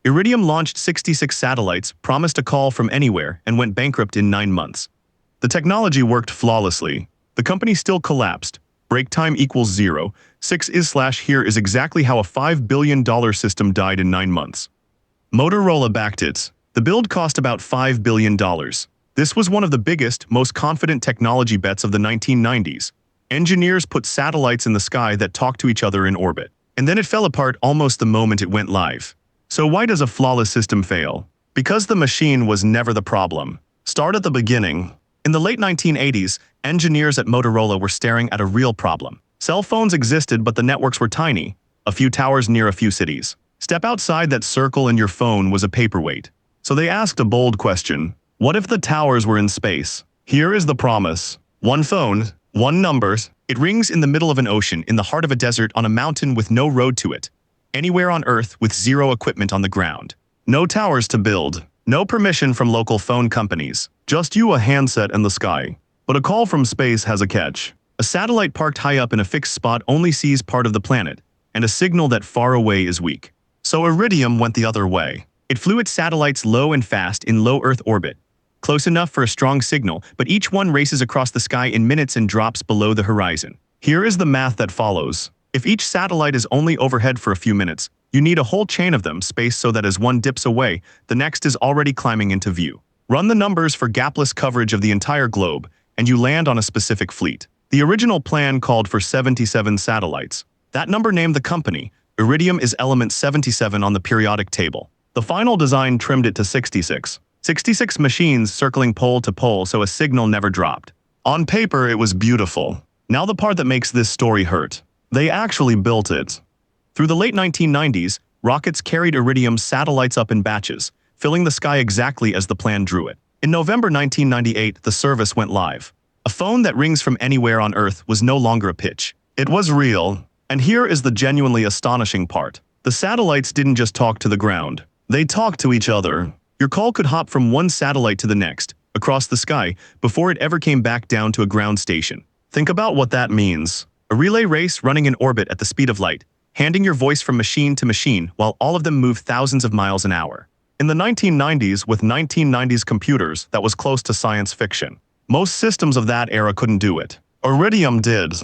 Iridium launched 66 satellites, promised a call from anywhere, and went bankrupt in 9 months. The technology worked flawlessly. The company still collapsed. Break time equals 0. 6 is/here is exactly how a $5 billion system died in 9 months. Motorola backed it. The build cost about $5 billion. This was one of the biggest, most confident technology bets of the 1990s. Engineers put satellites in the sky that talked to each other in orbit. And then it fell apart almost the moment it went live. So why does a flawless system fail? Because the machine was never the problem. Start at the beginning. In the late 1980s, engineers at Motorola were staring at a real problem. Cell phones existed, but the networks were tiny. A few towers near a few cities. Step outside that circle and your phone was a paperweight. So they asked a bold question. What if the towers were in space? Here is the promise. One phone, one number. It rings in the middle of an ocean, in the heart of a desert, on a mountain with no road to it. Anywhere on Earth with zero equipment on the ground. No towers to build. No permission from local phone companies. Just you, a handset, and the sky. But a call from space has a catch. A satellite parked high up in a fixed spot only sees part of the planet, and a signal that far away is weak. So Iridium went the other way. It flew its satellites low and fast in low Earth orbit. Close enough for a strong signal, but each one races across the sky in minutes and drops below the horizon. Here is the math that follows. If each satellite is only overhead for a few minutes, you need a whole chain of them spaced so that as one dips away, the next is already climbing into view. Run the numbers for gapless coverage of the entire globe, and you land on a specific fleet. The original plan called for 77 satellites. That number named the company. Iridium is element 77 on the periodic table. The final design trimmed it to 66. 66 machines circling pole to pole so a signal never dropped. On paper, it was beautiful. Now the part that makes this story hurt. They actually built it. Through the late 1990s, rockets carried Iridium satellites up in batches, filling the sky exactly as the plan drew it. In November 1998, the service went live. A phone that rings from anywhere on Earth was no longer a pitch. It was real. And here is the genuinely astonishing part. The satellites didn't just talk to the ground. They talked to each other. Your call could hop from one satellite to the next, across the sky, before it ever came back down to a ground station. Think about what that means. A relay race running in orbit at the speed of light, handing your voice from machine to machine while all of them move thousands of miles an hour. In the 1990s, with 1990s computers, that was close to science fiction. Most systems of that era couldn't do it. Iridium did.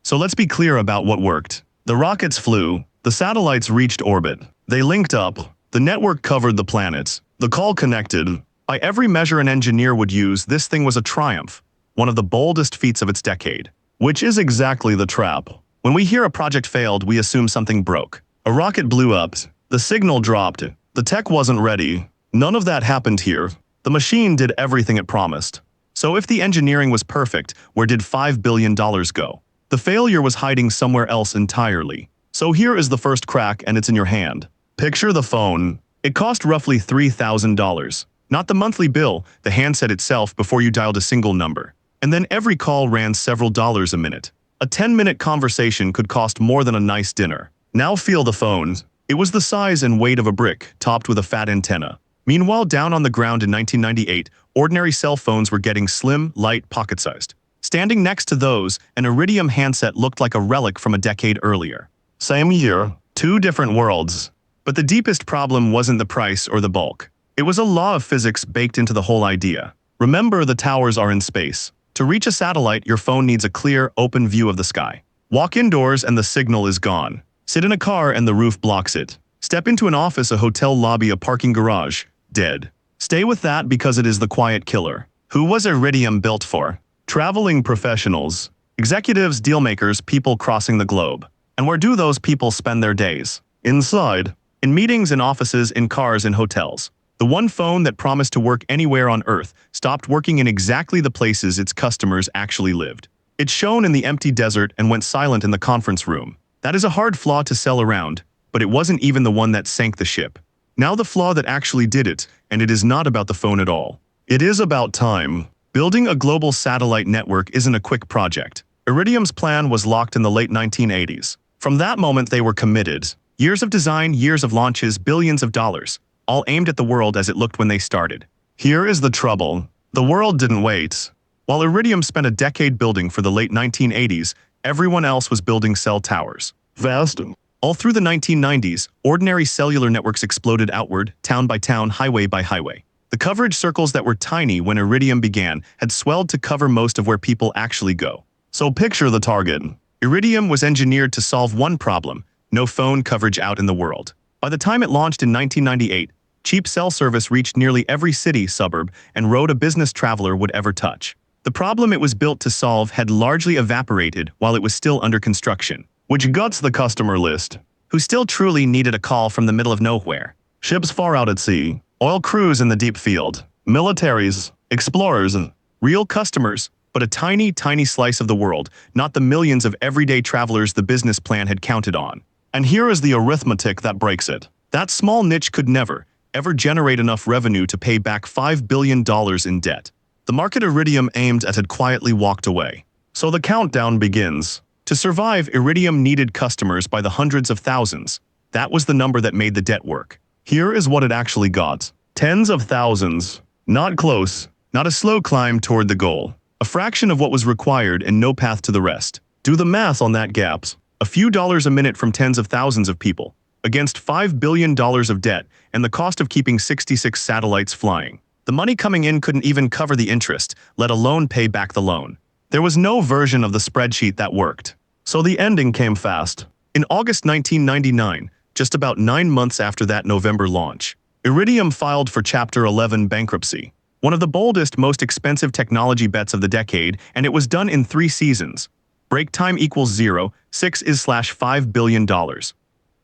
So let's be clear about what worked. The rockets flew. The satellites reached orbit. They linked up. The network covered the planets. The call connected. By every measure an engineer would use, this thing was a triumph. One of the boldest feats of its decade. Which is exactly the trap. When we hear a project failed, we assume something broke. A rocket blew up. The signal dropped. The tech wasn't ready. None of that happened here. The machine did everything it promised. So if the engineering was perfect, where did $5 billion go? The failure was hiding somewhere else entirely. So here is the first crack, and it's in your hand. Picture the phone. It cost roughly $3,000. Not the monthly bill, the handset itself before you dialed a single number. And then every call ran several dollars a minute. A 10-minute conversation could cost more than a nice dinner. Now feel the phone. It was the size and weight of a brick, topped with a fat antenna. Meanwhile, down on the ground in 1998, ordinary cell phones were getting slim, light, pocket-sized. Standing next to those, an Iridium handset looked like a relic from a decade earlier. Same year, two different worlds. But the deepest problem wasn't the price or the bulk. It was a law of physics baked into the whole idea. Remember, the towers are in space. To reach a satellite, your phone needs a clear, open view of the sky. Walk indoors and the signal is gone. Sit in a car and the roof blocks it. Step into an office, a hotel lobby, a parking garage. Dead. Stay with that because it is the quiet killer. Who was Iridium built for? Traveling professionals. Executives, dealmakers, people crossing the globe. And where do those people spend their days? Inside. In meetings, in offices, in cars, in hotels. The one phone that promised to work anywhere on Earth stopped working in exactly the places its customers actually lived. It shone in the empty desert and went silent in the conference room. That is a hard flaw to sell around, but it wasn't even the one that sank the ship. Now the flaw that actually did it, and it is not about the phone at all. It is about time. Building a global satellite network isn't a quick project. Iridium's plan was locked in the late 1980s. From that moment they were committed. Years of design, years of launches, billions of dollars. All aimed at the world as it looked when they started. Here is the trouble. The world didn't wait. While Iridium spent a decade building for the late 1980s, everyone else was building cell towers. Vast, All through the 1990s, ordinary cellular networks exploded outward, town by town, highway by highway. The coverage circles that were tiny when Iridium began had swelled to cover most of where people actually go. So picture the target. Iridium was engineered to solve one problem: no phone coverage out in the world. By the time it launched in 1998, cheap cell service reached nearly every city, suburb, and road a business traveler would ever touch. The problem it was built to solve had largely evaporated while it was still under construction, which guts the customer list, who still truly needed a call from the middle of nowhere. Ships far out at sea, oil crews in the deep field, militaries, explorers, and real customers, but a tiny, tiny slice of the world, not the millions of everyday travelers the business plan had counted on. And here is the arithmetic that breaks it. That small niche could never, ever generate enough revenue to pay back $5 billion in debt. The market Iridium aimed at had quietly walked away. So the countdown begins. To survive, Iridium needed customers by the hundreds of thousands. That was the number that made the debt work. Here is what it actually got. Tens of thousands. Not close. Not a slow climb toward the goal. A fraction of what was required and no path to the rest. Do the math on that gaps. A few dollars a minute from tens of thousands of people, against $5 billion of debt and the cost of keeping 66 satellites flying. The money coming in couldn't even cover the interest, let alone pay back the loan. There was no version of the spreadsheet that worked. So the ending came fast. In August 1999, just about 9 months after that November launch, Iridium filed for Chapter 11 bankruptcy. One of the boldest, most expensive technology bets of the decade, and it was done in 3 seasons. Break time equals 0, 6 is $5 billion.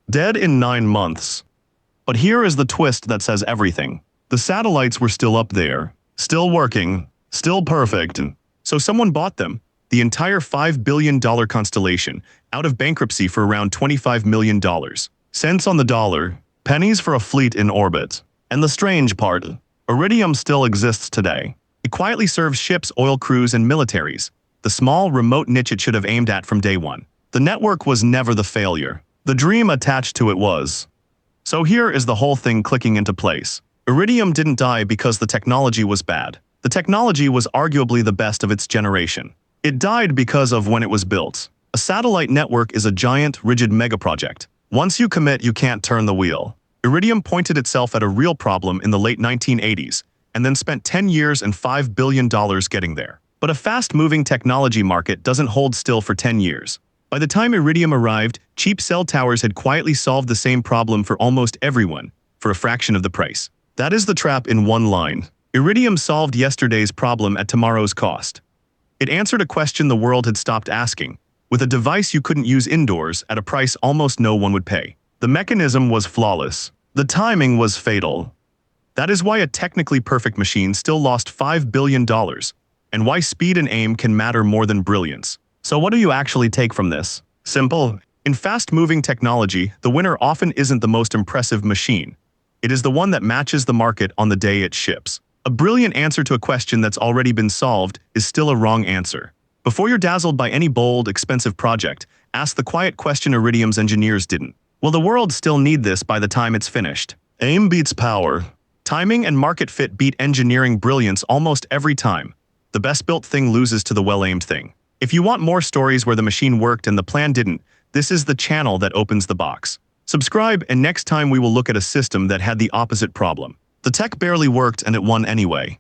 Dead in 9 months. But here is the twist that says everything. The satellites were still up there, still working, still perfect. So someone bought them, the entire $5 billion constellation, out of bankruptcy for around $25 million. Cents on the dollar, pennies for a fleet in orbit. And the strange part, Iridium still exists today. It quietly serves ships, oil crews, and militaries. The small, remote niche it should have aimed at from day one. The network was never the failure. The dream attached to it was. So here is the whole thing clicking into place. Iridium didn't die because the technology was bad. The technology was arguably the best of its generation. It died because of when it was built. A satellite network is a giant, rigid megaproject. Once you commit, you can't turn the wheel. Iridium pointed itself at a real problem in the late 1980s, and then spent 10 years and $5 billion getting there. But a fast-moving technology market doesn't hold still for 10 years. By the time Iridium arrived, cheap cell towers had quietly solved the same problem for almost everyone, for a fraction of the price. That is the trap in one line. Iridium solved yesterday's problem at tomorrow's cost. It answered a question the world had stopped asking, with a device you couldn't use indoors at a price almost no one would pay. The mechanism was flawless. The timing was fatal. That is why a technically perfect machine still lost $5 billion. And why speed and aim can matter more than brilliance. So what do you actually take from this? Simple. In fast-moving technology, the winner often isn't the most impressive machine. It is the one that matches the market on the day it ships. A brilliant answer to a question that's already been solved is still a wrong answer. Before you're dazzled by any bold, expensive project, ask the quiet question Iridium's engineers didn't. Will the world still need this by the time it's finished? Aim beats power. Timing and market fit beat engineering brilliance almost every time. The best-built thing loses to the well-aimed thing. If you want more stories where the machine worked and the plan didn't, this is the channel that opens the box. Subscribe, and next time we will look at a system that had the opposite problem. The tech barely worked and it won anyway.